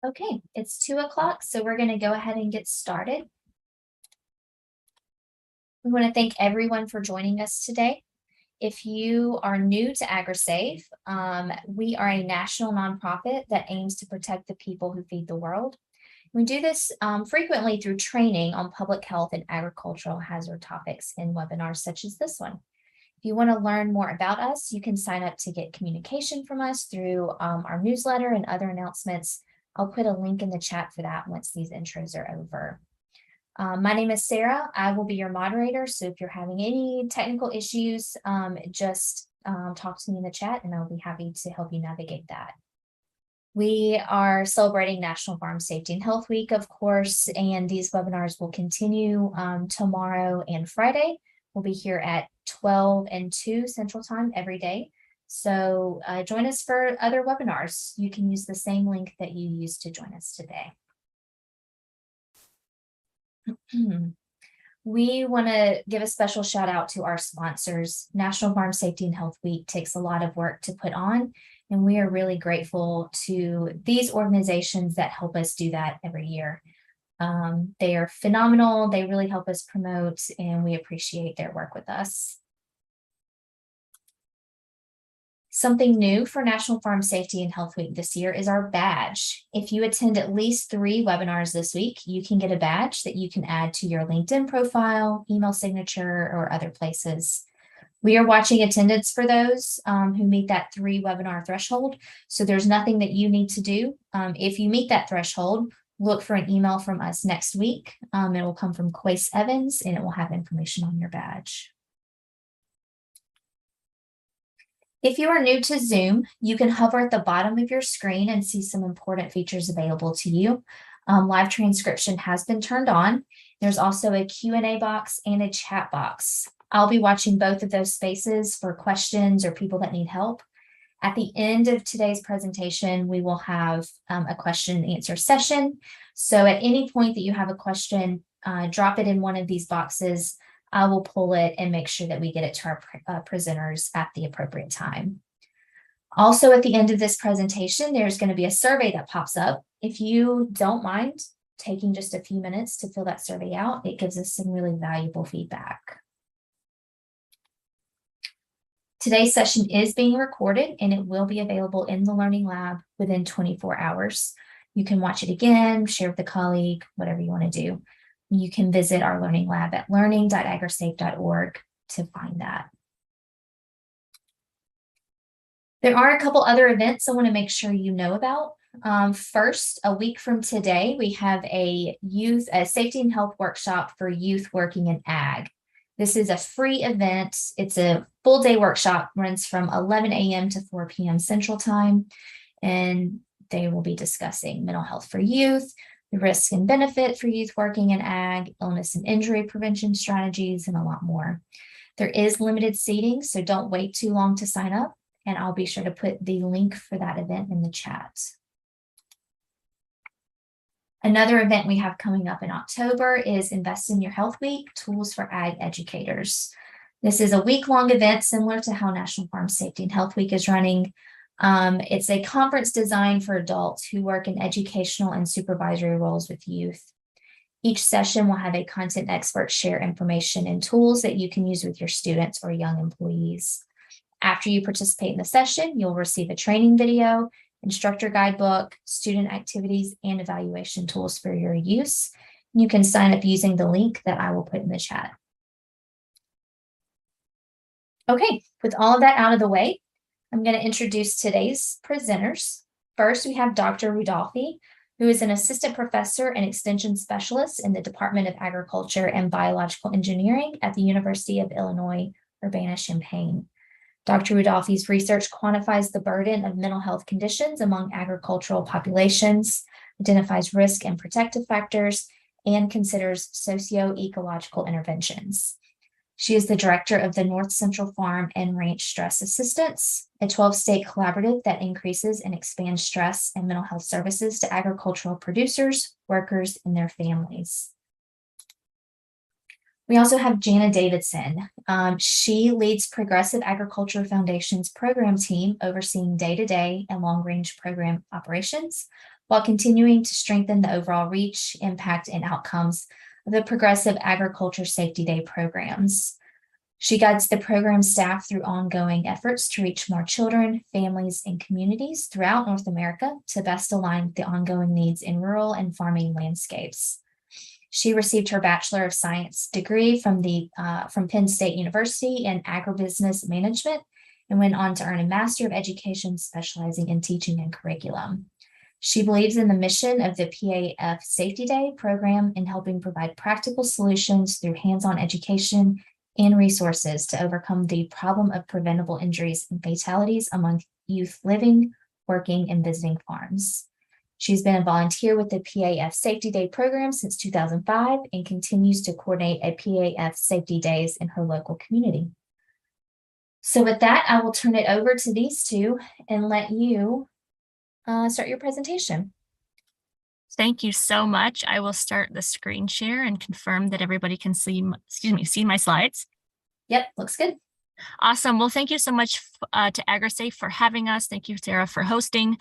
Okay, it's 2 o'clock, so we're going to go ahead and get started. We want to thank everyone for joining us today. If you are new to AgriSafe, we are a national nonprofit that aims to protect the people who feed the world. We do this frequently through training on public health and agricultural hazard topics in webinars such as this one. If you want to learn more about us, you can sign up to get communication from us through our newsletter and other announcements. I'll put a link in the chat for that once these intros are over. My name is Sarah. I will be your moderator. So if you're having any technical issues, just talk to me in the chat and I'll be happy to help you navigate that. We are celebrating National Farm Safety and Health Week, of course, and these webinars will continue tomorrow and Friday. We'll be here at 12 and 2 Central Time every day. So join us for other webinars. You can use the same link that you used to join us today. We want to give a special shout out to our sponsors. National Farm Safety and Health Week takes a lot of work to put on, and we are really grateful to these organizations that help us do that every year. They are phenomenal. They really help us promote, and we appreciate their work with us. Something new for National Farm Safety and Health Week this year is our badge. If you attend at least 3 webinars this week, you can get a badge that you can add to your LinkedIn profile, email signature, or other places. We are watching attendance for those who meet that 3 webinar threshold. So there's nothing that you need to do. If you meet that threshold, look for an email from us next week. It will come from Quace Evans and it will have information on your badge. If you are new to Zoom, you can hover at the bottom of your screen and see some important features available to you. Live transcription has been turned on. There's also a Q&A box and a chat box. I'll be watching both of those spaces for questions or people that need help. At the end of today's presentation, we will have a question and answer session. So at any point that you have a question, drop it in one of these boxes. I will pull it and make sure that we get it to our presenters at the appropriate time. Also, at the end of this presentation, there's going to be a survey that pops up. If you don't mind taking just a few minutes to fill that survey out, it gives us some really valuable feedback. Today's session is being recorded and it will be available in the Learning Lab within 24 hours. You can watch it again, share with a colleague, whatever you want to do. You can visit our Learning Lab at learning.agrisafe.org to find that. There are a couple other events I want to make sure you know about. First, a week from today, we have a safety and health workshop for youth working in ag. This is a free event. It's a full day workshop, runs from 11 a.m. to 4 p.m. Central Time, and they will be discussing mental health for youth, the risks and benefit for youth working in ag, illness and injury prevention strategies, and a lot more. There is limited seating, so don't wait too long to sign up, and I'll be sure to put the link for that event in the chat. Another event we have coming up in October is Invest in Your Health Week, Tools for Ag Educators. This is a week-long event similar to how National Farm Safety and Health Week is running. It's a conference designed for adults who work in educational and supervisory roles with youth. Each session will have a content expert share information and tools that you can use with your students or young employees. After you participate in the session, you'll receive a training video, instructor guidebook, student activities, and evaluation tools for your use. You can sign up using the link that I will put in the chat. Okay, with all of that out of the way, I'm going to introduce today's presenters. First, we have Dr. Rudolphi, who is an assistant professor and extension specialist in the Department of Agriculture and Biological Engineering at the University of Illinois, Urbana-Champaign. Dr. Rudolphi's research quantifies the burden of mental health conditions among agricultural populations, identifies risk and protective factors, and considers socio-ecological interventions. She is the director of the North Central Farm and Ranch Stress Assistance, a 12-state collaborative that increases and expands stress and mental health services to agricultural producers, workers, and their families. We also have Jana Davidson. She leads Progressive Agriculture Foundation's program team overseeing day-to-day and long-range program operations, while continuing to strengthen the overall reach, impact, and outcomes of the Progressive Agriculture Safety Day programs. She guides the program staff through ongoing efforts to reach more children, families, and communities throughout North America to best align with the ongoing needs in rural and farming landscapes. She received her Bachelor of Science degree from Penn State University in Agribusiness Management and went on to earn a Master of Education specializing in teaching and curriculum. She believes in the mission of the PAF Safety Day program in helping provide practical solutions through hands-on education and resources to overcome the problem of preventable injuries and fatalities among youth living, working, and visiting farms. She's been a volunteer with the PAF Safety Day program since 2005 and continues to coordinate a PAF Safety Days in her local community. So with that, I will turn it over to these two and let you start your presentation. Thank you so much. I will start the screen share and confirm that everybody can see my slides. Yep, looks good. Awesome. Well, thank you so much to AgriSafe for having us. Thank you, Sarah, for hosting.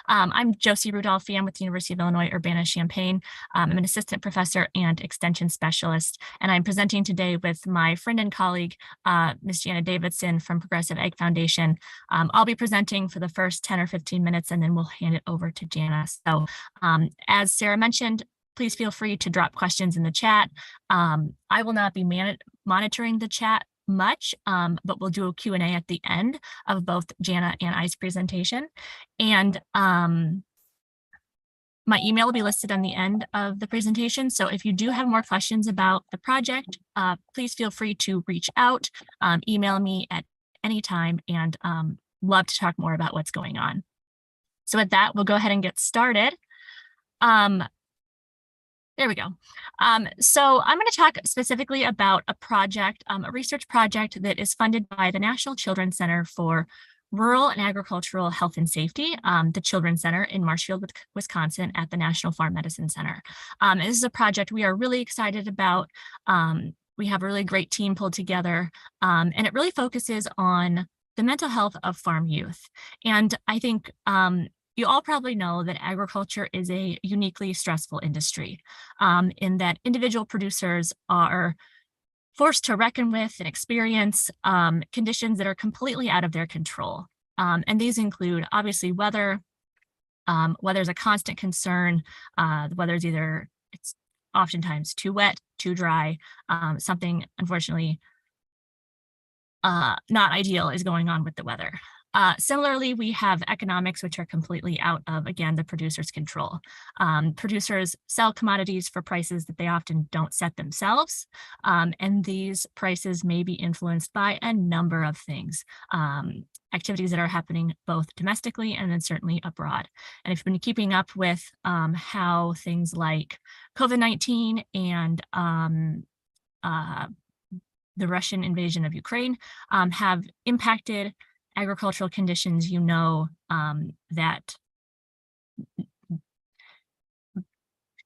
I'm Josie Rudolphi. I'm with the University of Illinois Urbana-Champaign. I'm an assistant professor and extension specialist, and I'm presenting today with my friend and colleague, Ms. Jana Davidson from Progressive Ag Foundation. I'll be presenting for the first 10 or 15 minutes, and then we'll hand it over to Jana. So as Sarah mentioned, please feel free to drop questions in the chat. I will not be monitoring the chat much, but we'll do a Q&A at the end of both Jana and I's presentation. And my email will be listed on the end of the presentation. So if you do have more questions about the project, please feel free to reach out, email me at any time, and love to talk more about what's going on. So with that, we'll go ahead and get started. There we go. So I'm going to talk specifically about a project, a research project that is funded by the National Children's Center for Rural and Agricultural Health and Safety, the Children's Center in Marshfield, Wisconsin at the National Farm Medicine Center. This is a project we are really excited about. We have a really great team pulled together, and it really focuses on the mental health of farm youth. And I think you all probably know that agriculture is a uniquely stressful industry, in that individual producers are forced to reckon with and experience conditions that are completely out of their control. And these include, obviously, weather. Weather's a constant concern. The weather's it's oftentimes too wet, too dry. Something, unfortunately, not ideal is going on with the weather. Similarly, we have economics, which are completely out of, again, the producer's control. Producers sell commodities for prices that they often don't set themselves, and these prices may be influenced by a number of things, activities that are happening both domestically and then certainly abroad. And if you've been keeping up with how things like COVID-19 and the Russian invasion of Ukraine have impacted agricultural conditions, you know that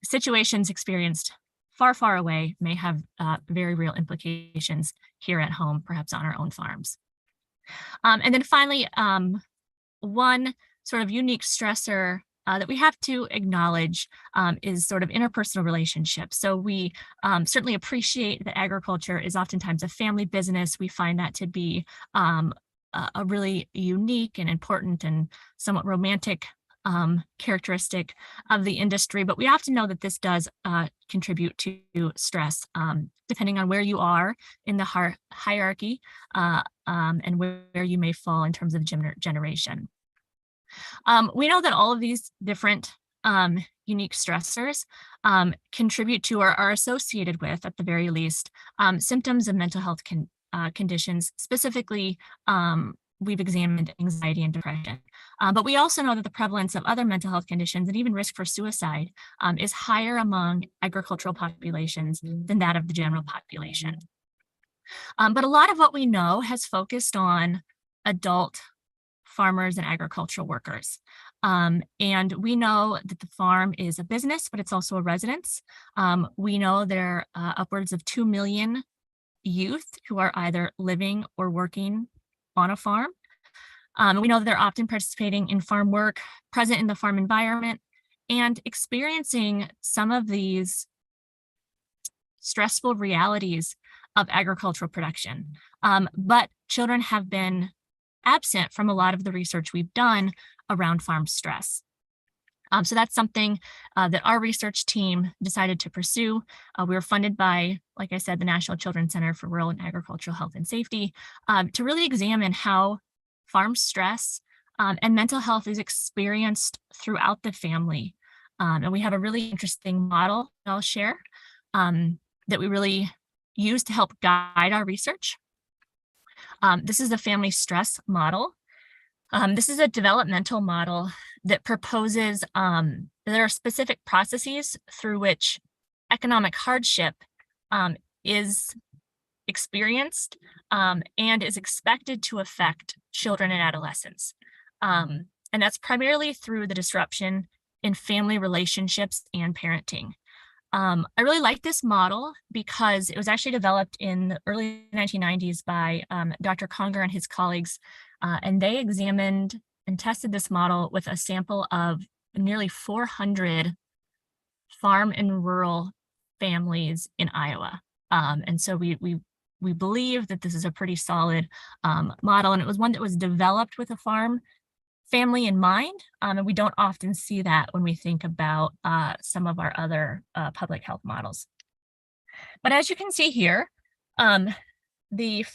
situations experienced far, far away may have very real implications here at home, perhaps on our own farms. And then finally, one sort of unique stressor that we have to acknowledge is sort of interpersonal relationships. So we certainly appreciate that agriculture is oftentimes a family business. We find that to be a really unique and important and somewhat romantic characteristic of the industry, but we often know that this does contribute to stress, depending on where you are in the hierarchy and where you may fall in terms of generation. We know that all of these different unique stressors contribute to or are associated with, at the very least, symptoms of mental health conditions. Specifically, we've examined anxiety and depression, but we also know that the prevalence of other mental health conditions and even risk for suicide is higher among agricultural populations than that of the general population. But a lot of what we know has focused on adult farmers and agricultural workers. And we know that the farm is a business, but it's also a residence. We know there are upwards of 2 million youth who are either living or working on a farm. We know that they're often participating in farm work, present in the farm environment, and experiencing some of these stressful realities of agricultural production. But children have been absent from a lot of the research we've done around farm stress. So that's something that our research team decided to pursue. We were funded by, like I said, the National Children's Center for Rural and Agricultural Health and Safety to really examine how farm stress and mental health is experienced throughout the family. And we have a really interesting model that I'll share that we really use to help guide our research. This is the family stress model. This is a developmental model that proposes there are specific processes through which economic hardship is experienced and is expected to affect children and adolescents. And that's primarily through the disruption in family relationships and parenting. I really like this model because it was actually developed in the early 1990s by Dr. Conger and his colleagues, and they examined and tested this model with a sample of nearly 400 farm and rural families in Iowa. And so we believe that this is a pretty solid model, and it was one that was developed with a farm family in mind, and we don't often see that when we think about some of our other public health models. But as you can see here, the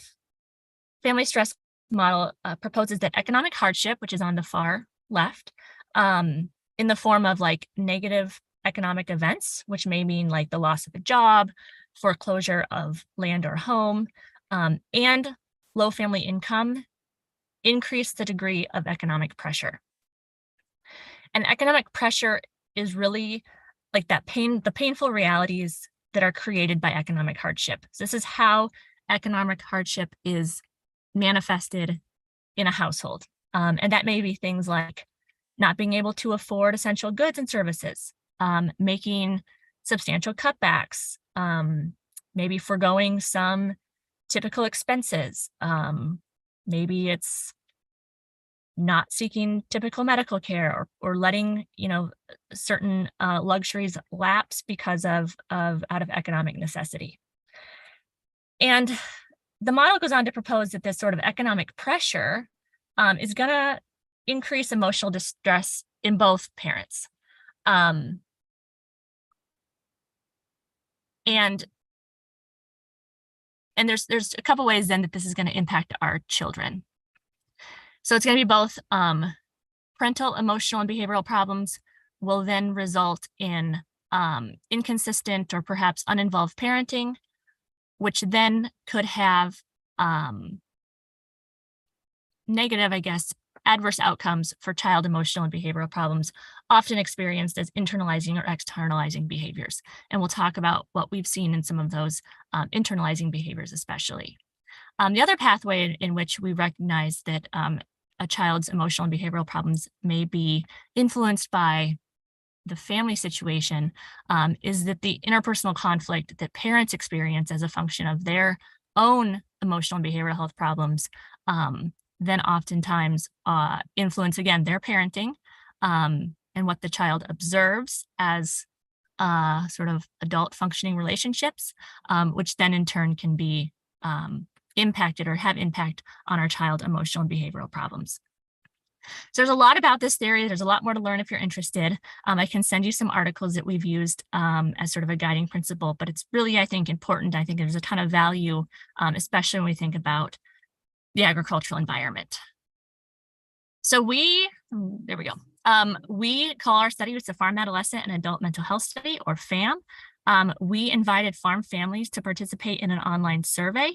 family stress model proposes that economic hardship, which is on the far left, in the form of like negative economic events, which may mean like the loss of a job, foreclosure of land or home, and low family income, increase the degree of economic pressure. And economic pressure is really like that the painful realities that are created by economic hardship. So this is how economic hardship is manifested in a household. And that may be things like not being able to afford essential goods and services, making substantial cutbacks, maybe foregoing some typical expenses. Maybe it's not seeking typical medical care or letting, certain luxuries lapse because of out of economic necessity. And the model goes on to propose that this sort of economic pressure is going to increase emotional distress in both parents. And there's a couple ways then that this is going to impact our children. So it's going to be both parental emotional and behavioral problems will then result in inconsistent or perhaps uninvolved parenting, which then could have negative, adverse outcomes for child emotional and behavioral problems, often experienced as internalizing or externalizing behaviors. And we'll talk about what we've seen in some of those internalizing behaviors especially. The other pathway in which we recognize that a child's emotional and behavioral problems may be influenced by the family situation is that the interpersonal conflict that parents experience as a function of their own emotional and behavioral health problems then oftentimes influence, again, their parenting and what the child observes as sort of adult functioning relationships, which then in turn can be impacted or have impact on our child emotional and behavioral problems. So there's a lot about this theory. There's a lot more to learn if you're interested. I can send you some articles that we've used as sort of a guiding principle, but it's really, I think, important. I think there's a ton of value, especially when we think about the agricultural environment. So there we go. We call our study, it's a Farm Adolescent and Adult Mental Health Study, or FAM. We invited farm families to participate in an online survey.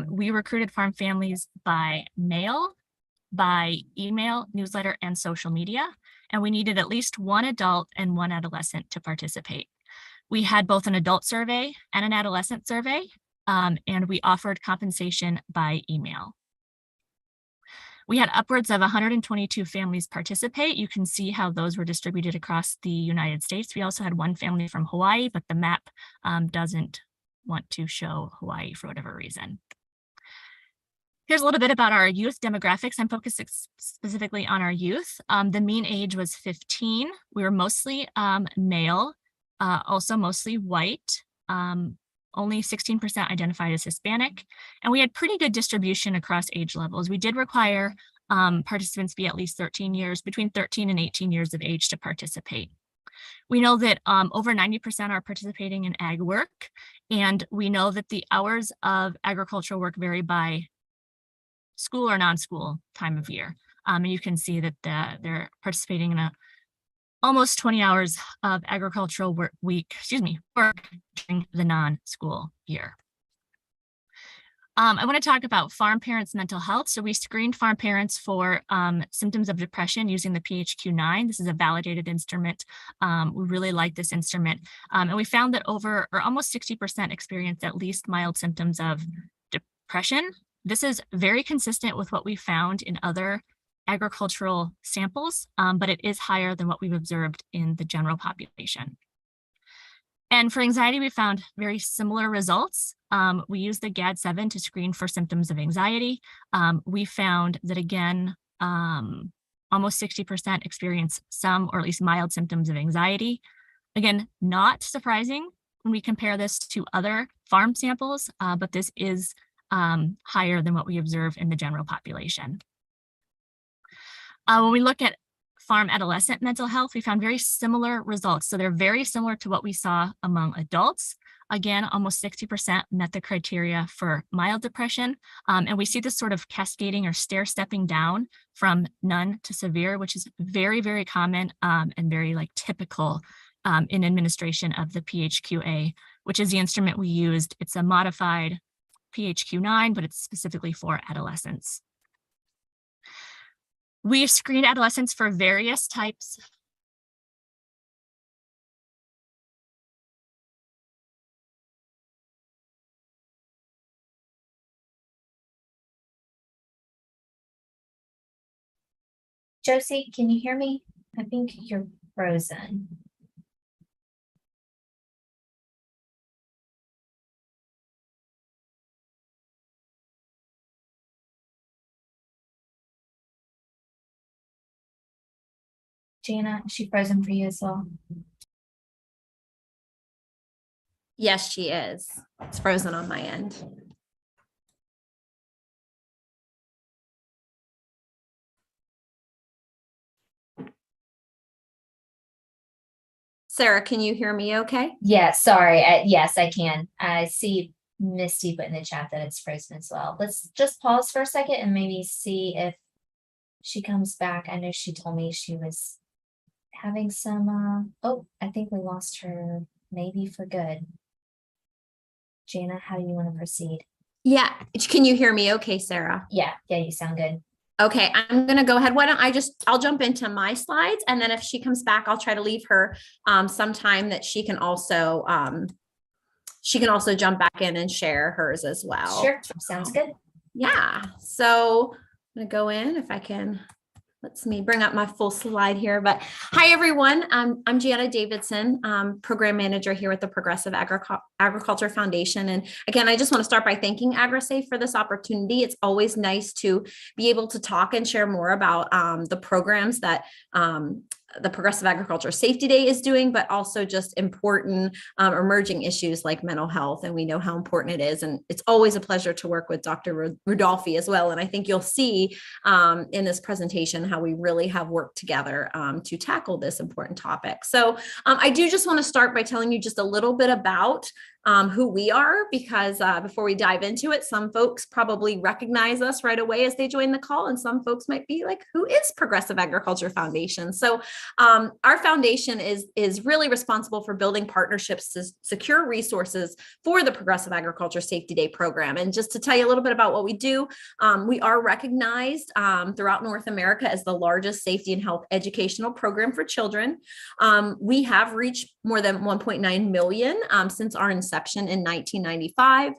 We recruited farm families by mail, by email, newsletter, and social media, and we needed at least one adult and one adolescent to participate. We had both an adult survey and an adolescent survey, and we offered compensation by email. We had upwards of 122 families participate. You can see how those were distributed across the United States. We also had one family from Hawaii, but the map doesn't want to show Hawaii for whatever reason. Here's a little bit about our youth demographics. I'm focused specifically on our youth. The mean age was 15. We were mostly male, also mostly white. Only 16% identified as Hispanic, and we had pretty good distribution across age levels. We did require participants be at least 13 years, between 13 and 18 years of age to participate. We know that over 90% are participating in ag work, and we know that the hours of agricultural work vary by school or non-school time of year. And you can see that they're participating in almost 20 hours of agricultural work during the non-school year. I want to talk about farm parents' mental health. So we screened farm parents for symptoms of depression using the PHQ-9. This is a validated instrument. We really like this instrument. And we found that almost 60% experienced at least mild symptoms of depression. This is very consistent with what we found in other agricultural samples, but it is higher than what we've observed in the general population. And for anxiety, we found very similar results. We used the GAD-7 to screen for symptoms of anxiety. We found that, again, almost 60% experience some or at least mild symptoms of anxiety. Again, not surprising when we compare this to other farm samples, but this is higher than what we observe in the general population. When we look at farm adolescent mental health, we found very similar results. So they're very similar to what we saw among adults. Again, almost 60% met the criteria for mild depression. And we see this sort of cascading or stair-stepping down from none to severe, which is very, very common and very typical in administration of the PHQ-A, which is the instrument we used. It's a modified PHQ-9, but it's specifically for adolescents. We've screened adolescents for various types. Josie, can you hear me? I think you're frozen. Jana, is she frozen for you as well? Yes, she is. It's frozen on my end. Sarah, can you hear me okay? Yeah, sorry. Yes, I can. I see Misty put in the chat that it's frozen as well. Let's just pause for a second and maybe see if she comes back. I know she told me she was having some, oh, I think we lost her maybe for good. Jana, how do you want to proceed? Yeah. Can you hear me okay, Sarah? Yeah, you sound good. Okay, I'm going to go ahead. Why don't I'll jump into my slides, and then if she comes back, I'll try to leave her some time that she can also jump back in and share hers as well. Sure, sounds good. Yeah, so I'm going to go in if I can. Let me bring up my full slide here. But hi, everyone. I'm Gianna Davidson, program manager here with the Progressive Agriculture Foundation. And again, I just want to start by thanking AgriSafe for this opportunity. It's always nice to be able to talk and share more about the programs that the Progressive Agriculture Safety Day is doing, but also just important emerging issues like mental health. And we know how important it is. And it's always a pleasure to work with Dr. Rudolphi as well. And I think you'll see in this presentation how we really have worked together to tackle this important topic. So I do just want to start by telling you just a little bit about who we are, because before we dive into it, some folks probably recognize us right away as they join the call, and some folks might be like, who is Progressive Agriculture Foundation? So our foundation is really responsible for building partnerships to secure resources for the Progressive Agriculture Safety Day program. And just to tell you a little bit about what we do, we are recognized throughout North America as the largest safety and health educational program for children. We have reached more than 1.9 million since our inception inception in 1995.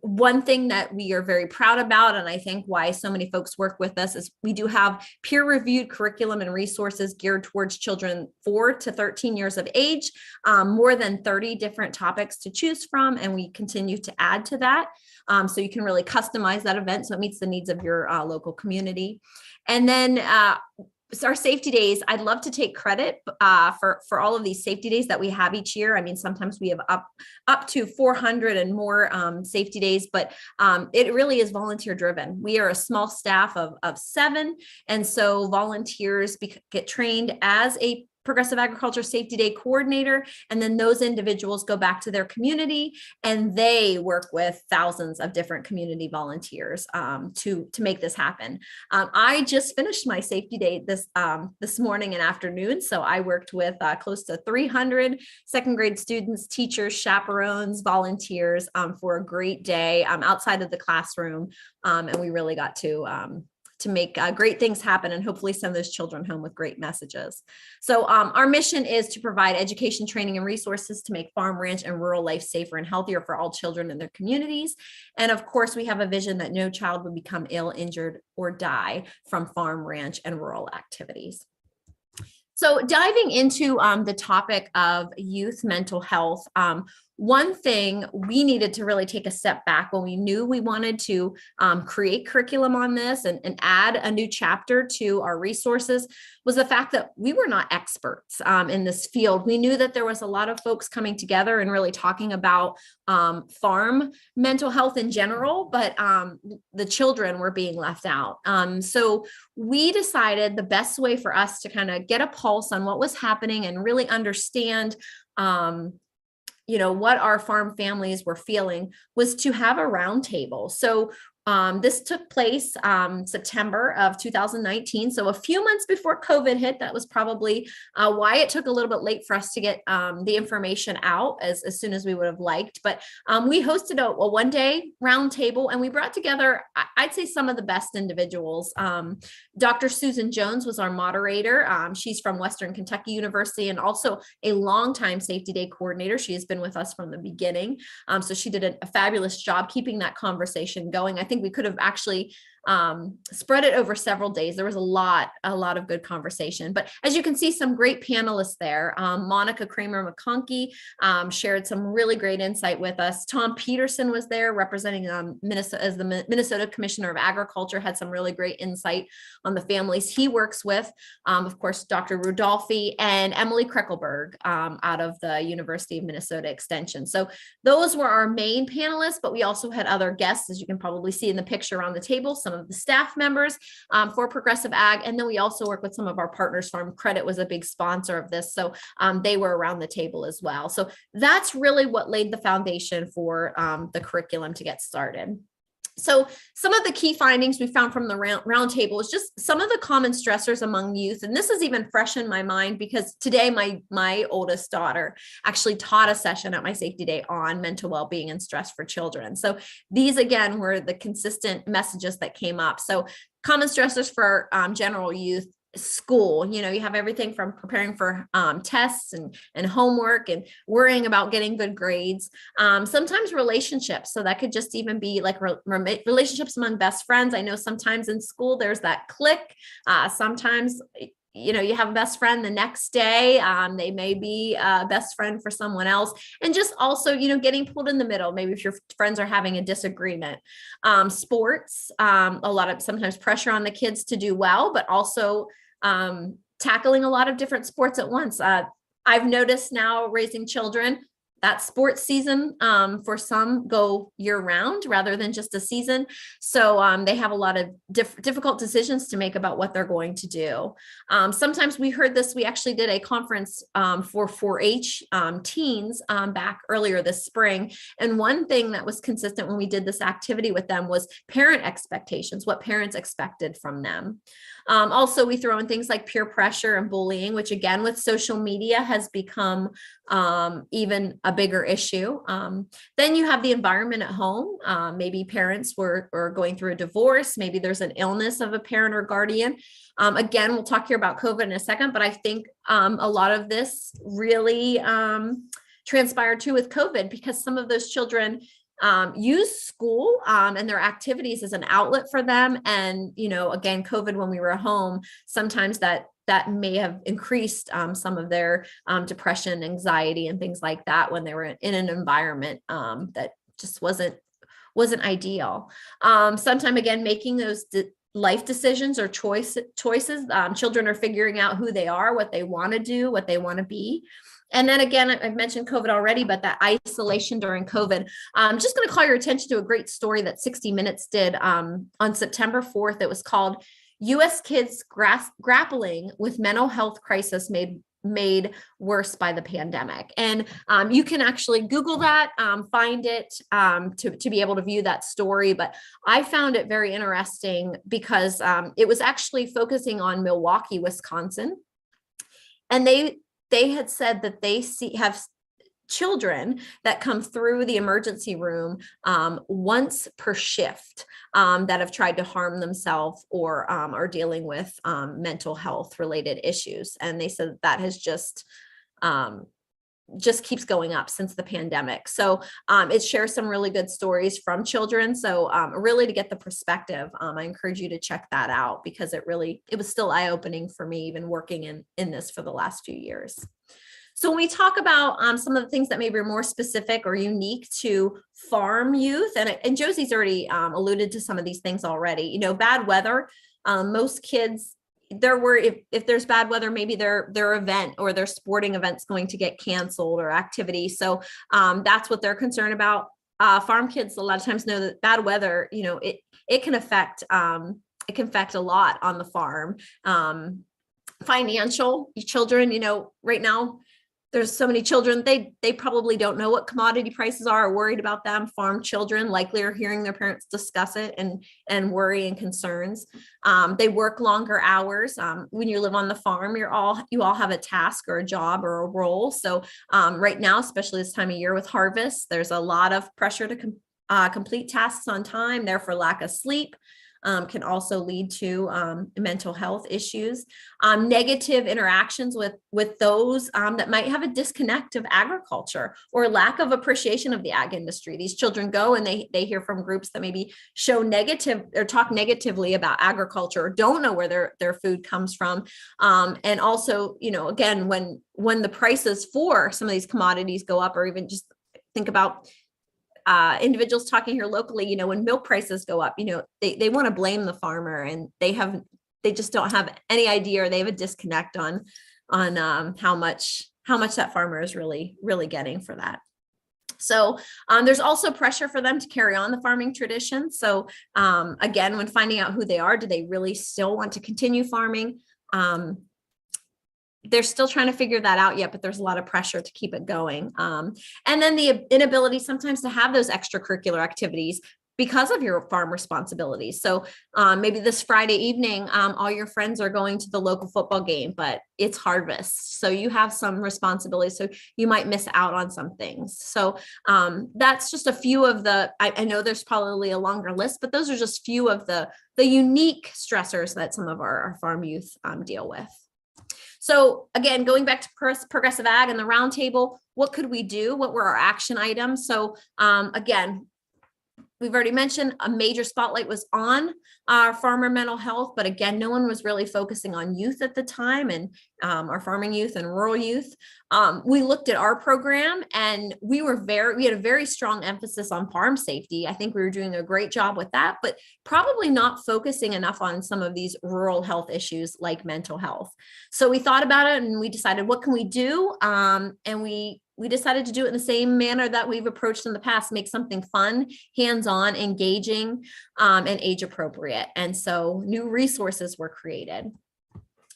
One thing that we are very proud about, and I think why so many folks work with us, is we do have peer-reviewed curriculum and resources geared towards children 4 to 13 years of age, more than 30 different topics to choose from, and we continue to add to that. So you can really customize that event so it meets the needs of your local community. And then so our safety days, I'd love to take credit for all of these safety days that we have each year. I mean, sometimes we have up to 400 and more safety days, but it really is volunteer driven. We are a small staff of 7. And so volunteers get trained as a Progressive Agriculture Safety Day coordinator, and then those individuals go back to their community and they work with thousands of different community volunteers to make this happen. I just finished my safety day this morning and afternoon, so I worked with close to 300 second grade students, teachers, chaperones, volunteers for a great day outside of the classroom, and we really got to make great things happen and hopefully send those children home with great messages. So our mission is to provide education, training, and resources to make farm, ranch, and rural life safer and healthier for all children in their communities. And of course, we have a vision that no child would become ill, injured, or die from farm, ranch, and rural activities. So diving into the topic of youth mental health, one thing we needed to really take a step back when we knew we wanted to create curriculum on this and add a new chapter to our resources was the fact that we were not experts in this field. We knew that there was a lot of folks coming together and really talking about farm mental health in general, but the children were being left out. So we decided the best way for us to kind of get a pulse on what was happening and really understand what our farm families were feeling was to have a roundtable. So this took place September of 2019. So a few months before COVID hit. That was probably why it took a little bit late for us to get the information out as soon as we would have liked. But we hosted a one-day roundtable, and we brought together, I'd say, some of the best individuals. Dr. Susan Jones was our moderator. She's from Western Kentucky University and also a longtime Safety Day coordinator. She has been with us from the beginning. So she did a fabulous job keeping that conversation going. I think we could have actually spread it over several days. There was a lot of good conversation, but as you can see, some great panelists there. Monica Kramer McConkey shared some really great insight with us. Tom Peterson was there representing Minnesota as the Minnesota Commissioner of Agriculture, had some really great insight on the families he works with. Of course, Dr. Rudolphi and Emily Kreckelberg out of the University of Minnesota Extension. So those were our main panelists, but we also had other guests, as you can probably see in the picture on the table, some of the staff members for Progressive Ag. And then we also work with some of our partners. Farm Credit was a big sponsor of this. So they were around the table as well. So that's really what laid the foundation for the curriculum to get started. So some of the key findings we found from the roundtable is just some of the common stressors among youth. And this is even fresh in my mind because today my oldest daughter actually taught a session at my safety day on mental well-being and stress for children. So these, again, were the consistent messages that came up. So common stressors for general youth: school. You have everything from preparing for tests and homework and worrying about getting good grades. Sometimes relationships. So that could just even be like relationships among best friends. I know sometimes in school there's that clique. Sometimes you have a best friend the next day. They may be a best friend for someone else. And just also, getting pulled in the middle. Maybe if your friends are having a disagreement. Sports, a lot of sometimes pressure on the kids to do well, but also tackling a lot of different sports at once. I've noticed now raising children, that sports season for some go year round rather than just a season. So they have a lot of difficult decisions to make about what they're going to do. Sometimes we heard this, we actually did a conference for 4-H teens back earlier this spring. And one thing that was consistent when we did this activity with them was parent expectations, what parents expected from them. Also, we throw in things like peer pressure and bullying, which again, with social media has become even a bigger issue. Then you have the environment at home. Maybe parents were going through a divorce. Maybe there's an illness of a parent or guardian. Again, we'll talk here about COVID in a second, but I think a lot of this really transpired too with COVID, because some of those children use school and their activities as an outlet for them. And, again, COVID, when we were home, sometimes that may have increased some of their depression, anxiety, and things like that when they were in an environment that just wasn't ideal. Sometime, again, making those life decisions or choices. Children are figuring out who they are, what they want to do, what they want to be. And then again, I've mentioned COVID already, but that isolation during COVID. I'm just going to call your attention to a great story that 60 Minutes did on September 4th. It was called U.S. Kids Grappling with Mental Health Crisis Made Worse by the Pandemic. And you can actually Google that, find it to be able to view that story. But I found it very interesting because it was actually focusing on Milwaukee, Wisconsin. And they had said that they have children that come through the emergency room once per shift that have tried to harm themselves or are dealing with mental health related issues. And they said that has just keeps going up since the pandemic. So it shares some really good stories from children. So really, to get the perspective, I encourage you to check that out, because it was still eye-opening for me, even working in this for the last few years. So when we talk about some of the things that maybe are more specific or unique to farm youth, and Josie's already alluded to some of these things already, bad weather, most kids, they're worried if there's bad weather, maybe their event or their sporting event's going to get canceled or activity. So that's what they're concerned about. Farm kids a lot of times know that bad weather, it can affect a lot on the farm. Financial children, right now, there's so many children, they probably don't know what commodity prices are worried about them. Farm children likely are hearing their parents discuss it and worry and concerns. They work longer hours. When you live on the farm, you all have a task or a job or a role. So right now, especially this time of year with harvest, there's a lot of pressure to complete tasks on time, therefore lack of sleep. Can also lead to mental health issues, negative interactions with those that might have a disconnect of agriculture or lack of appreciation of the ag industry. These children go and they hear from groups that maybe show negative or talk negatively about agriculture or don't know where their food comes from. And also, again, when the prices for some of these commodities go up, or even just think about individuals talking here locally, when milk prices go up, they want to blame the farmer, and they just don't have any idea, or they have a disconnect on how much that farmer is really getting for that. So there's also pressure for them to carry on the farming tradition. So again, when finding out who they are, do they really still want to continue farming? They're still trying to figure that out yet, but there's a lot of pressure to keep it going. And then the inability sometimes to have those extracurricular activities because of your farm responsibilities. So maybe this Friday evening, all your friends are going to the local football game, but it's harvest. So you have some responsibilities. So you might miss out on some things. So that's just a few of I know there's probably a longer list, but those are just few of the unique stressors that some of our farm youth deal with. So again, going back to progressive ag and the roundtable, what could we do? What were our action items? So again, we've already mentioned a major spotlight was on our farmer mental health, but again, no one was really focusing on youth at the time, and our farming youth and rural youth. We looked at our program, and we had a very strong emphasis on farm safety. I think we were doing a great job with that, but probably not focusing enough on some of these rural health issues like mental health. So we thought about it, and we decided, what can we do? And we decided to do it in the same manner that we've approached in the past, make something fun, hands-on, engaging, and age appropriate. And so new resources were created.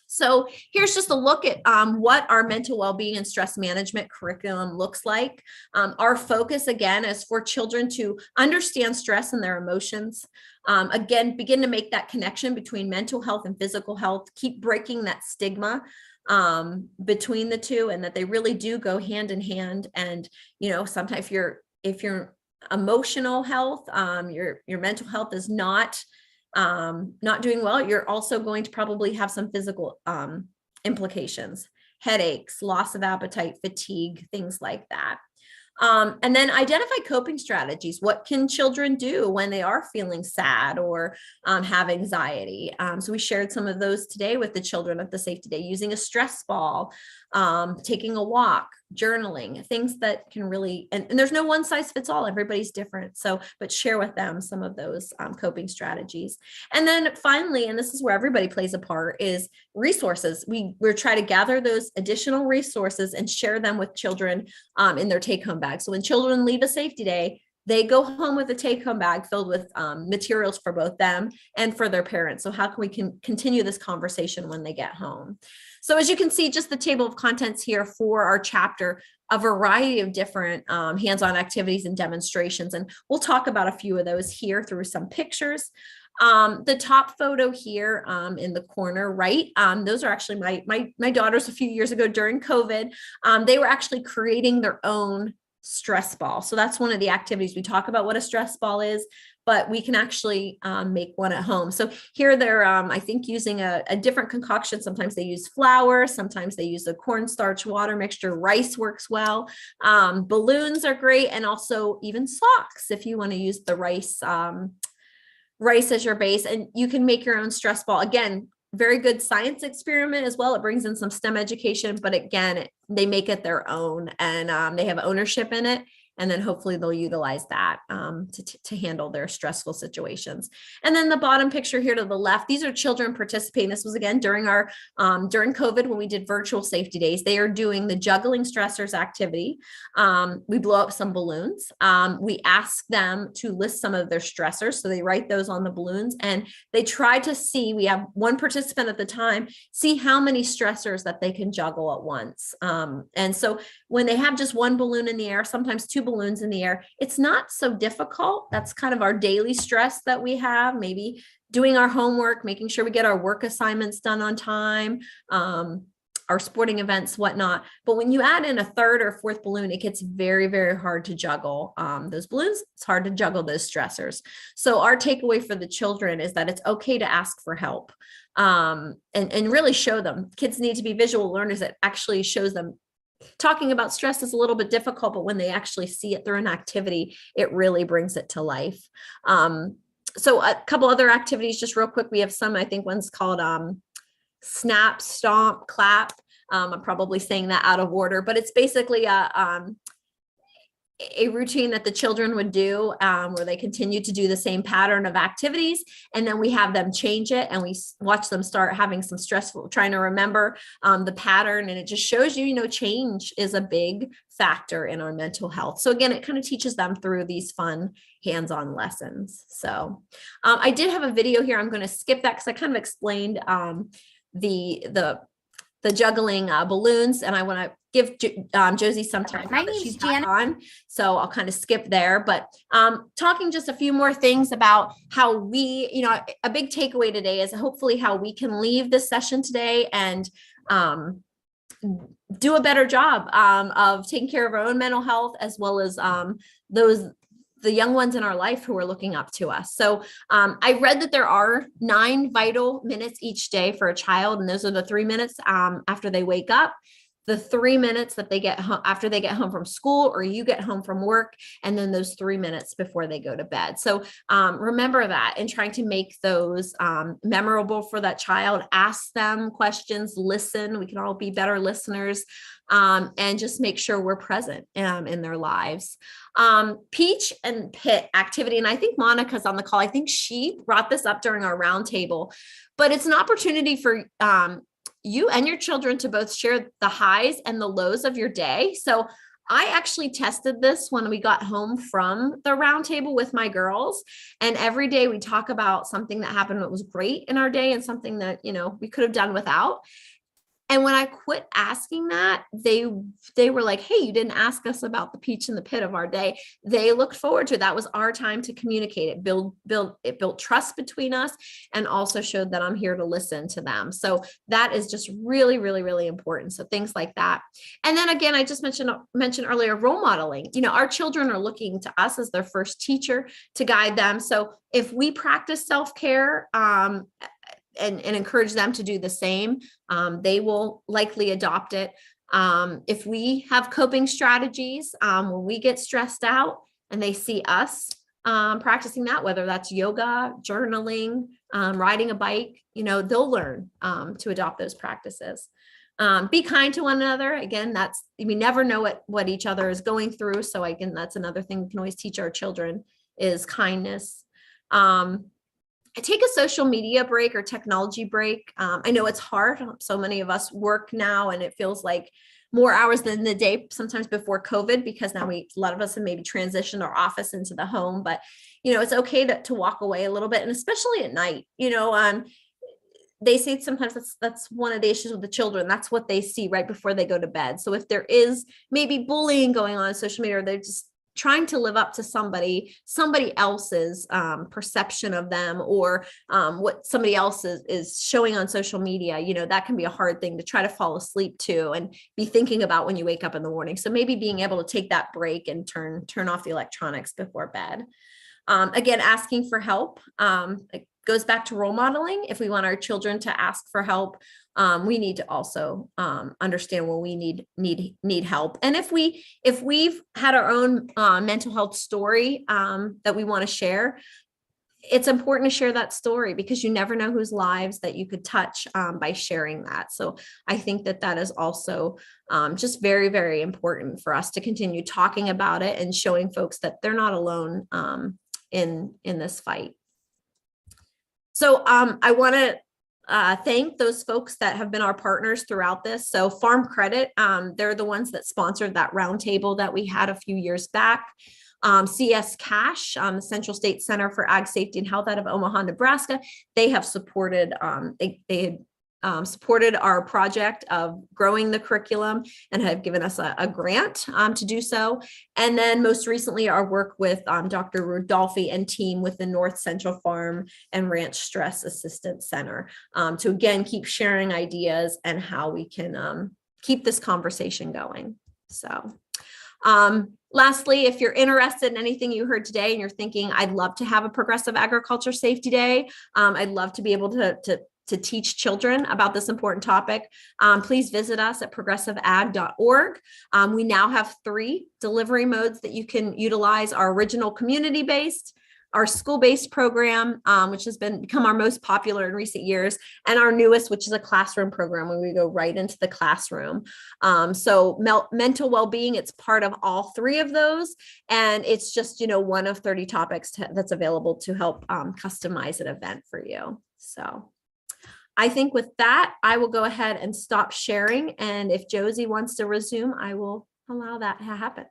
So here's just a look at what our mental well-being and stress management curriculum looks like. Our focus, again, is for children to understand stress and their emotions. Again, begin to make that connection between mental health and physical health, keep breaking that stigma between the two, and that they really do go hand in hand. And sometimes if your emotional health, your mental health is not doing well, you're also going to probably have some physical implications. headaches, loss of appetite, fatigue, things like that. And then identify coping strategies. What can children do when they are feeling sad or have anxiety? So we shared some of those today with the children at the safety day, using a stress ball, taking a walk, journaling, things that can really, and there's no one size fits all, everybody's different. So, but share with them some of those coping strategies. And then finally, and this is where everybody plays a part, is resources. We're trying to gather those additional resources and share them with children in their take-home bag. So when children leave a safety day, they go home with a take-home bag filled with materials for both them and for their parents. So how can we continue this conversation when they get home? So as you can see, just the table of contents here for our chapter, a variety of different hands-on activities and demonstrations. And we'll talk about a few of those here through some pictures. The top photo here in the corner right, those are actually my daughters a few years ago during COVID. They were actually creating their own stress ball. So that's one of the activities. We talk about what a stress ball is, but we can actually make one at home. So here they're, I think, using a different concoction. Sometimes they use flour, sometimes they use a cornstarch water mixture. Rice works well. Balloons are great. And also even socks, if you want to use the rice as your base, and you can make your own stress ball. Again, very good science experiment as well. It brings in some STEM education, but again, they make it their own, and they have ownership in it. And then hopefully they'll utilize that to handle their stressful situations. And then the bottom picture here to the left, these are children participating. This was again during COVID when we did virtual safety days. They are doing the juggling stressors activity. We blow up some balloons. We ask them to list some of their stressors. So they write those on the balloons, and they try to see, we have one participant at the time, see how many stressors that they can juggle at once. And so when they have just one balloon in the air, sometimes two balloons in the air, it's not so difficult. That's kind of our daily stress that we have, maybe doing our homework, making sure we get our work assignments done on time, our sporting events, whatnot. But when you add in a third or fourth balloon, it gets very, very hard to juggle those balloons. It's hard to juggle those stressors. So our takeaway for the children is that it's okay to ask for help, and really show them. Kids need to be visual learners. It actually shows them. Talking about stress is a little bit difficult, but when they actually see it through an activity, it really brings it to life. So a couple other activities, just real quick. We have some, I think one's called snap, stomp, clap. I'm probably saying that out of order, but it's basically a routine that the children would do where they continue to do the same pattern of activities. And then we have them change it, and we watch them start having some stressful, trying to remember the pattern. And it just shows you, change is a big factor in our mental health. So again, it kind of teaches them through these fun hands-on lessons. So I did have a video here. I'm going to skip that because I kind of explained the juggling balloons, and I want to give Josie some time. My name's She's Janet. on, so I'll kind of skip there. But talking just a few more things about how we, a big takeaway today is hopefully how we can leave this session today and do a better job of taking care of our own mental health, as well as the young ones in our life who are looking up to us. So I read that there are 9 vital minutes each day for a child. And those are the 3 minutes after they wake up, the 3 minutes that they get home after they get home from school, or you get home from work, and then those 3 minutes before they go to bed. So remember that, and trying to make those memorable for that child. Ask them questions, listen. We can all be better listeners, and just make sure we're present in their lives. Peach and Pit activity. And I think Monica's on the call. I think she brought this up during our roundtable, but it's an opportunity for you and your children to both share the highs and the lows of your day. So I actually tested this when we got home from the roundtable with my girls. And every day we talk about something that happened that was great in our day and something that, we could have done without. And when I quit asking that, they were like, hey, you didn't ask us about the peach and the pit of our day. They looked forward to it. That was our time to communicate. It built trust between us, and also showed that I'm here to listen to them. So that is just really, really, really important. So things like that. And then again, I just mentioned earlier, role modeling. Our children are looking to us as their first teacher to guide them. So if we practice self-care, and encourage them to do the same. They will likely adopt it. If we have coping strategies, when we get stressed out and they see us practicing that, whether that's yoga, journaling, riding a bike, they'll learn to adopt those practices. Be kind to one another. Again, we never know what each other is going through. So again, that's another thing we can always teach our children is kindness. Take a social media break or technology break. I know it's hard. So many of us work now and it feels like more hours than the day, sometimes before COVID, because now a lot of us have maybe transitioned our office into the home, but it's okay to walk away a little bit. And especially at night, they say sometimes that's one of the issues with the children. That's what they see right before they go to bed. So if there is maybe bullying going on social media, or they're just trying to live up to somebody else's perception of them, or what somebody else is showing on social media, that can be a hard thing to try to fall asleep to and be thinking about when you wake up in the morning. So maybe being able to take that break and turn off the electronics before bed. Again, asking for help. It goes back to role modeling. If we want our children to ask for help, we need to also understand when we need help. And if we've had our own mental health story that we want to share, it's important to share that story, because you never know whose lives that you could touch by sharing that. So I think that is also just very, very important for us to continue talking about it and showing folks that they're not alone in this fight. So I want to thank those folks that have been our partners throughout this. So Farm Credit, they're the ones that sponsored that roundtable that we had a few years back. CS Cash, the Central State Center for Ag Safety and Health out of Omaha, Nebraska, they have supported, supported our project of growing the curriculum and have given us a grant to do so. And then most recently, our work with Dr. Rudolphi and team with the North Central Farm and Ranch Stress Assistance Center to again keep sharing ideas and how we can keep this conversation going. So lastly, if you're interested in anything you heard today and you're thinking, I'd love to have a progressive agriculture safety day, I'd love to be able to teach children about this important topic, please visit us at progressiveag.org. We now have 3 delivery modes that you can utilize: our original community-based, our school-based program, which has become our most popular in recent years, and our newest, which is a classroom program where we go right into the classroom. So mental well-being, it's part of all 3 of those, and it's just one of 30 topics that's available to help customize an event for you. So I think with that, I will go ahead and stop sharing. And if Josie wants to resume, I will allow that to happen.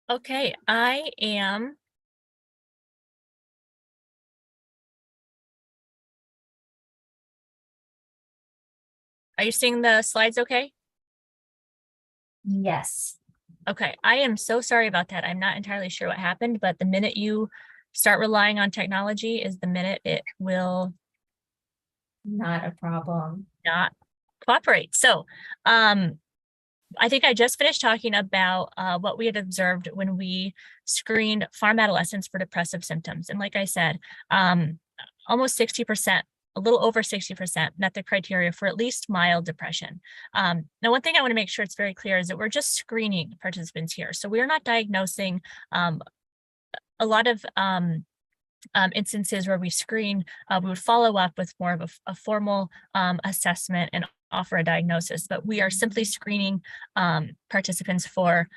Okay, I am. Are you seeing the slides okay? Yes. Okay, I am so sorry about that. I'm not entirely sure what happened, but the minute you start relying on technology is the minute it will Not a problem. not cooperate. So I think I just finished talking about what we had observed when we screened farm adolescents for depressive symptoms. And like I said, almost 60%, a little over 60% met the criteria for at least mild depression. Now, one thing I want to make sure it's very clear is that we're just screening participants here. So we're not diagnosing. A lot of instances where we screen, we would follow up with more of a formal assessment and offer a diagnosis, but we are simply screening participants for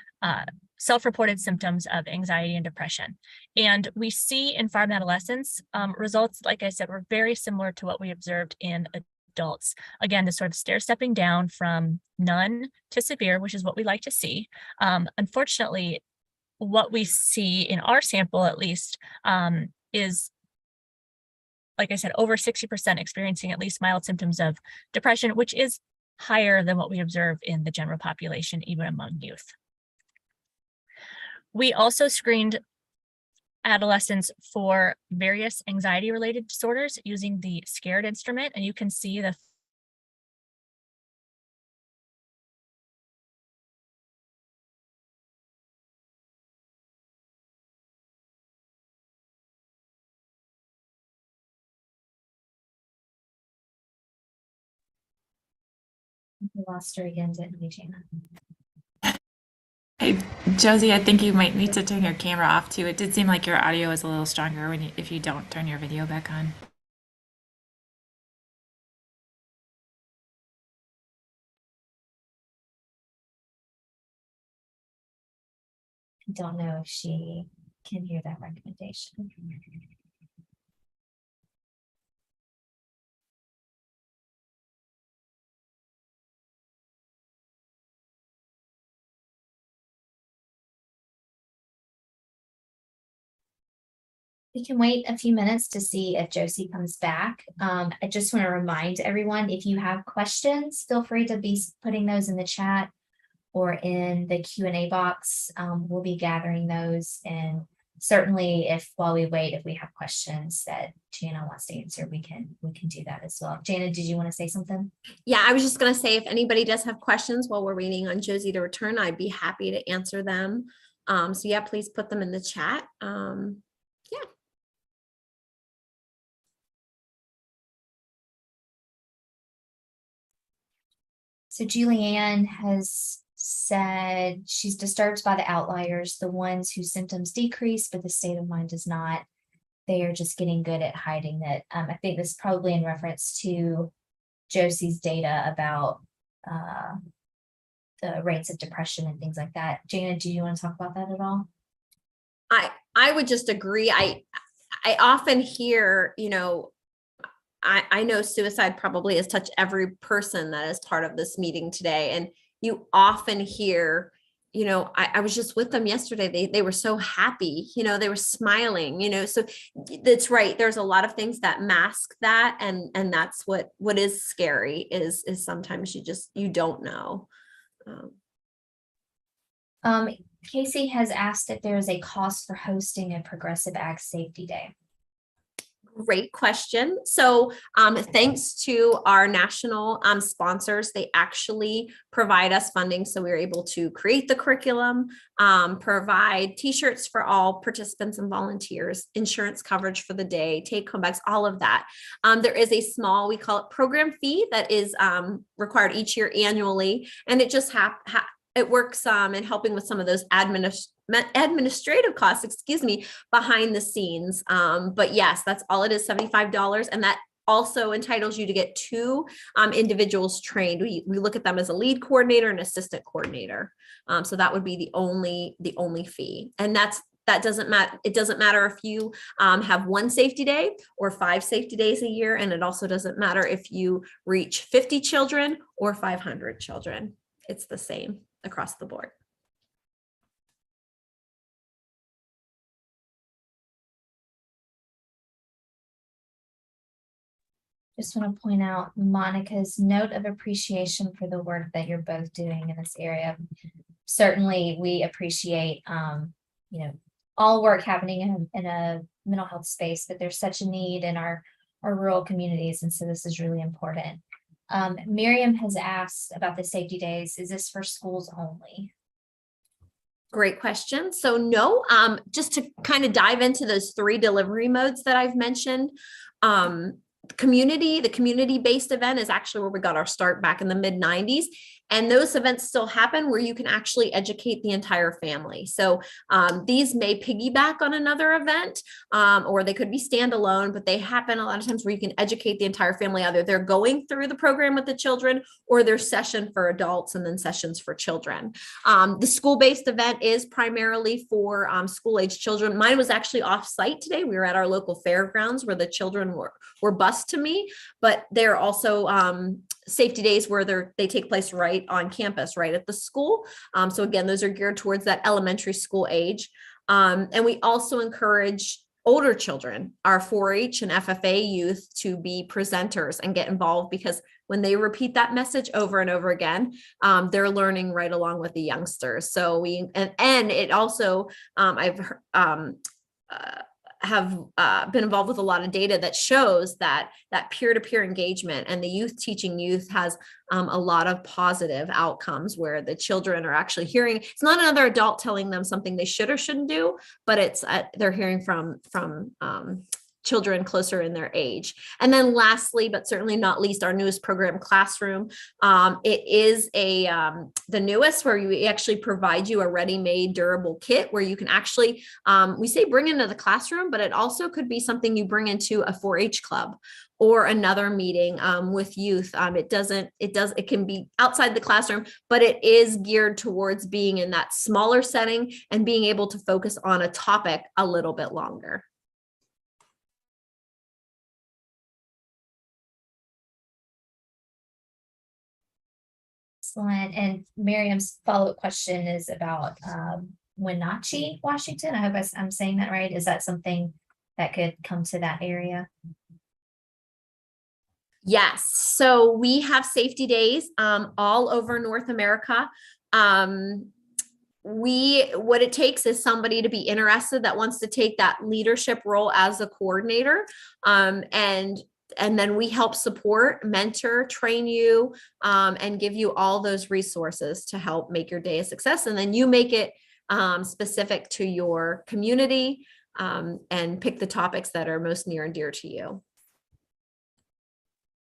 self-reported symptoms of anxiety and depression. And we see in farm adolescents results, like I said, were very similar to what we observed in adults. Again, the sort of stair-stepping down from none to severe, which is what we like to see. Unfortunately, what we see in our sample, at least, is, like I said, over 60% experiencing at least mild symptoms of depression, which is higher than what we observe in the general population, even among youth. We also screened adolescents for various anxiety-related disorders using the SCARED instrument, and you can see the We lost her again, didn't we, Jana? Hey, Josie, I think you might need to turn your camera off too. It did seem like your audio is a little stronger if you don't turn your video back on. I don't know if she can hear that recommendation. We can wait a few minutes to see if Josie comes back. I just want to remind everyone, if you have questions, feel free to be putting those in the chat or in the Q&A box. We'll be gathering those, and certainly while we wait, if we have questions that Jana wants to answer, we can do that as well. Jana, did you want to say something? Yeah, I was just going to say, if anybody does have questions while we're waiting on Josie to return, I'd be happy to answer them. So yeah, please put them in the chat. Yeah. So Julianne has said she's disturbed by the outliers, the ones whose symptoms decrease, but the state of mind does not. They are just getting good at hiding it. I think this is probably in reference to Josie's data about the rates of depression and things like that. Jana, do you want to talk about that at all? I would just agree. I often hear, I know suicide probably has touched every person that is part of this meeting today. And you often hear, I was just with them yesterday. They were so happy, they were smiling, so that's right. There's a lot of things that mask that. And that's what is scary is sometimes you don't know. Casey has asked if there is a cost for hosting a Progressive Ag Safety Day. Great question. So thanks to our national sponsors, they actually provide us funding. So we were able to create the curriculum, provide t-shirts for all participants and volunteers, insurance coverage for the day, take home bags, all of that. There is a small, we call it program fee, that is required each year annually. And it just it works in helping with some of those administrative costs, behind the scenes. But yes, that's all it is, $75. And that also entitles you to get two individuals trained. We look at them as a lead coordinator and assistant coordinator. So that would be the only fee. And that doesn't matter. It doesn't matter if you have one safety day or 5 safety days a year. And it also doesn't matter if you reach 50 children or 500 children. It's the same across the board. Just want to point out Monica's note of appreciation for the work that you're both doing in this area. Certainly we appreciate, all work happening in a mental health space, but there's such a need in our rural communities. And so this is really important. Miriam has asked about the safety days. Is this for schools only? Great question. So no, just to kind of dive into those 3 delivery modes that I've mentioned. The community-based event is actually where we got our start back in the mid-90s. And those events still happen where you can actually educate the entire family. So these may piggyback on another event, or they could be standalone, but they happen a lot of times where you can educate the entire family. Either they're going through the program with the children, or there's session for adults and then sessions for children. The school-based event is primarily for school-age children. Mine was actually off-site today. We were at our local fairgrounds where the children were bused to me, but they're also safety days where they take place right on campus, right at the school. So again, those are geared towards that elementary school age. And we also encourage older children, our 4-H and FFA youth, to be presenters and get involved, because when they repeat that message over and over again, they're learning right along with the youngsters. So and it also, have been involved with a lot of data that shows that peer-to-peer engagement and the youth teaching youth has a lot of positive outcomes, where the children are actually hearing. It's not another adult telling them something they should or shouldn't do, but it's they're hearing from children closer in their age. And then lastly, but certainly not least, our newest program, Classroom. It is the newest, where we actually provide you a ready-made durable kit where you can actually, we say bring into the classroom, but it also could be something you bring into a 4-H club or another meeting with youth. It can be outside the classroom, but it is geared towards being in that smaller setting and being able to focus on a topic a little bit longer. Excellent. And Miriam's follow-up question is about Wenatchee, Washington. I hope I'm saying that right. Is that something that could come to that area? Yes. So we have safety days all over North America. What it takes is somebody to be interested that wants to take that leadership role as a coordinator. And then we help support, mentor, train you, and give you all those resources to help make your day a success. And then you make it specific to your community, and pick the topics that are most near and dear to you.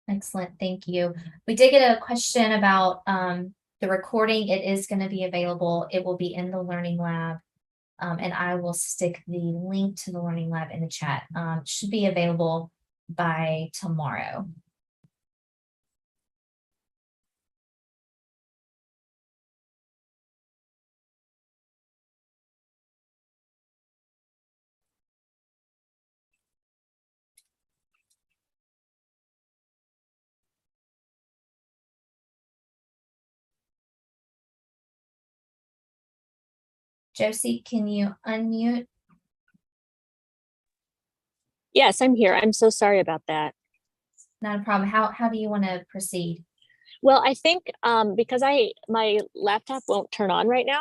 Excellent. Thank you. We did get a question about the recording. It is going to be available. It will be in the Learning Lab. And I will stick the link to the Learning Lab in the chat. It should be available by tomorrow. Josie, can you unmute? Yes, I'm here. I'm so sorry about that. Not a problem. How do you want to proceed? Well, I think because my laptop won't turn on right now,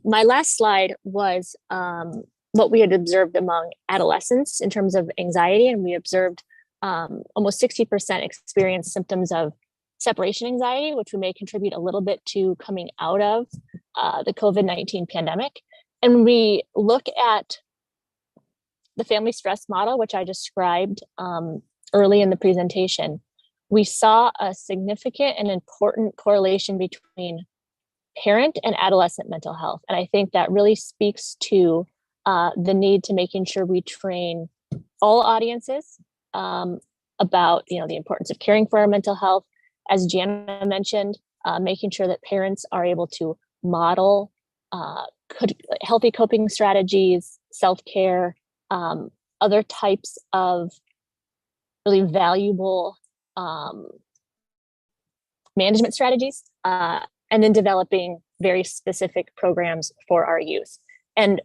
my last slide was what we had observed among adolescents in terms of anxiety, and we observed almost 60% experienced symptoms of separation anxiety, which we may contribute a little bit to coming out of the COVID-19 pandemic. And when we look at the family stress model, which I described early in the presentation, we saw a significant and important correlation between parent and adolescent mental health. And I think that really speaks to the need to making sure we train all audiences about the importance of caring for our mental health. As Jana mentioned, making sure that parents are able to model healthy coping strategies, self-care, other types of really valuable management strategies, and then developing very specific programs for our youth. And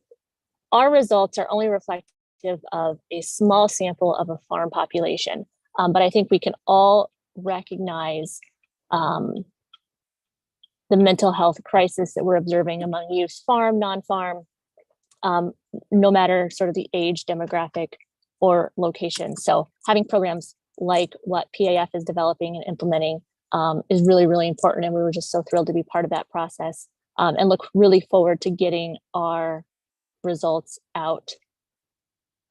our results are only reflective of a small sample of a farm population, but I think we can all recognize the mental health crisis that we're observing among youth, farm, non-farm, no matter sort of the age, demographic, or location. So having programs like what PAF is developing and implementing is really, really important. And we were just so thrilled to be part of that process, and look really forward to getting our results out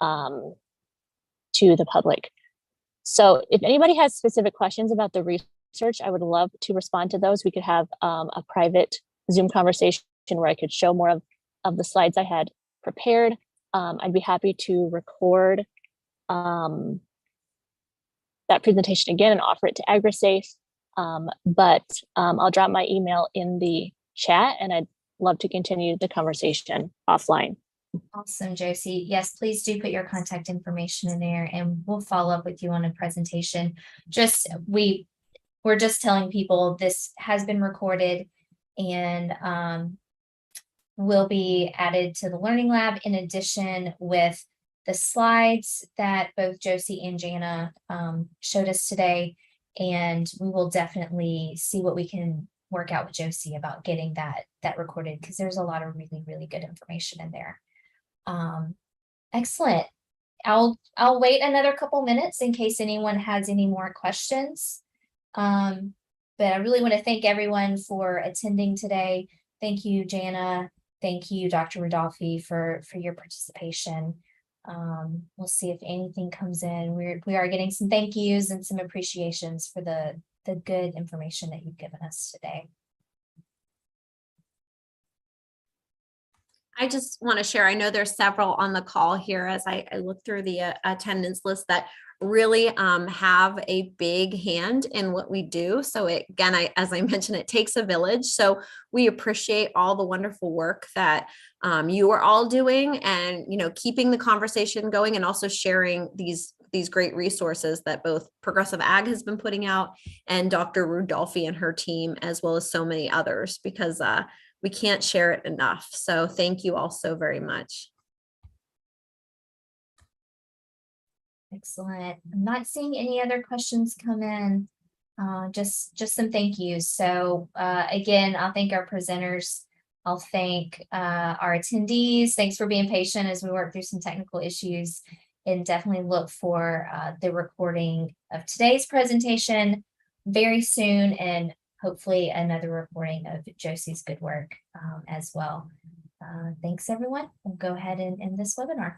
to the public. So if anybody has specific questions about the research, I would love to respond to those. We could have a private Zoom conversation where I could show more of the slides I had prepared. I'd be happy to record that presentation again and offer it to AgriSafe. But I'll drop my email in the chat, and I'd love to continue the conversation offline. Awesome, Josie. Yes, please do put your contact information in there, and we'll follow up with you on a presentation. We're just telling people this has been recorded and will be added to the Learning Lab, in addition with the slides that both Josie and Jana showed us today. And we will definitely see what we can work out with Josie about getting that recorded, because there's a lot of really, really good information in there. Excellent. I'll wait another couple minutes in case anyone has any more questions. But I really want to thank everyone for attending today. Thank you, Jana. Thank you, Dr. Rodolfi, for your participation. We'll see if anything comes in. We are getting some thank yous and some appreciations for the good information that you've given us today. I just want to share, I know there's several on the call here as I look through the attendance list that really have a big hand in what we do. So again, as I mentioned, it takes a village. So we appreciate all the wonderful work that you are all doing, and keeping the conversation going, and also sharing these great resources that both Progressive Ag has been putting out and Dr. Rudolphi and her team, as well as so many others, because we can't share it enough. So thank you all so very much. Excellent. I'm not seeing any other questions come in. Just some thank yous. So again, I'll thank our presenters. I'll thank our attendees. Thanks for being patient as we work through some technical issues, and definitely look for the recording of today's presentation very soon, and hopefully another recording of Josie's good work as well. Thanks, everyone. We'll go ahead and end this webinar.